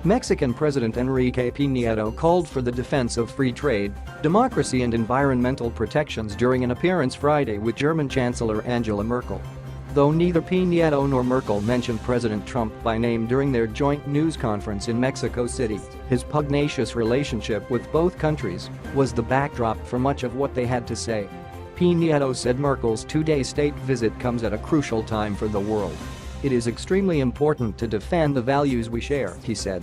Mexican President Enrique Peña Nieto called for the defense of free trade, democracy and environmental protections during an appearance Friday with German Chancellor Angela Merkel. Though neither Peña Nieto nor Merkel mentioned President Trump by name during their joint news conference in Mexico City, his pugnacious relationship with both countries was the backdrop for much of what they had to say. Peña Nieto said Merkel's two-day state visit comes at a crucial time for the world. "It is extremely important to defend the values we share," he said.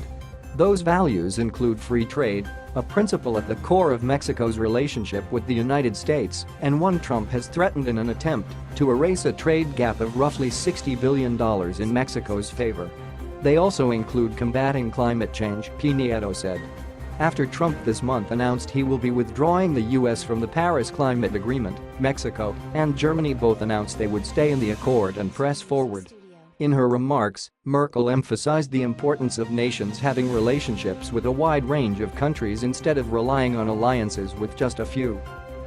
Those values include free trade, a principle at the core of Mexico's relationship with the United States and one Trump has threatened in an attempt to erase a trade gap of roughly $60 billion in Mexico's favor. They also include combating climate change, Peña Nieto said. After Trump this month announced he will be withdrawing the U.S. from the Paris Climate Agreement, Mexico and Germany both announced they would stay in the accord and press forward. In her remarks, Merkel emphasized the importance of nations having relationships with a wide range of countries instead of relying on alliances with just a few.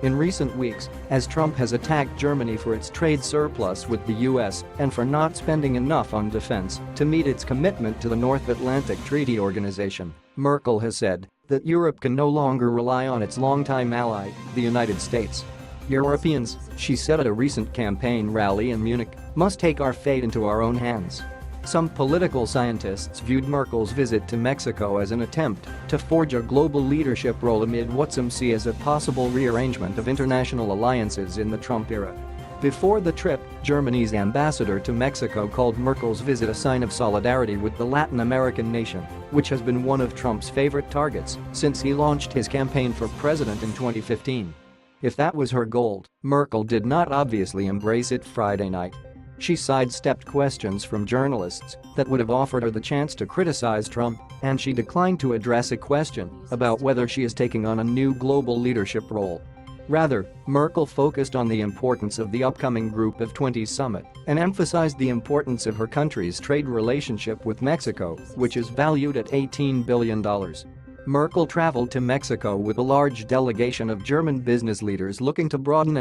In recent weeks, as Trump has attacked Germany for its trade surplus with the U.S. and for not spending enough on defense to meet its commitment to the North Atlantic Treaty Organization, Merkel has said that Europe can no longer rely on its longtime ally, the United States. "Europeans," she said at a recent campaign rally in Munich, "must take our fate into our own hands." Some political scientists viewed Merkel's visit to Mexico as an attempt to forge a global leadership role amid what some see as a possible rearrangement of international alliances in the Trump era. Before the trip, Germany's ambassador to Mexico called Merkel's visit a sign of solidarity with the Latin American nation, which has been one of Trump's favorite targets since he launched his campaign for president in 2015. If that was her goal, Merkel did not obviously embrace it Friday night. She sidestepped questions from journalists that would have offered her the chance to criticize Trump, and she declined to address a question about whether she is taking on a new global leadership role. Rather, Merkel focused on the importance of the upcoming Group of 20 summit and emphasized the importance of her country's trade relationship with Mexico, which is valued at $18 billion. Merkel traveled to Mexico with a large delegation of German business leaders looking to broaden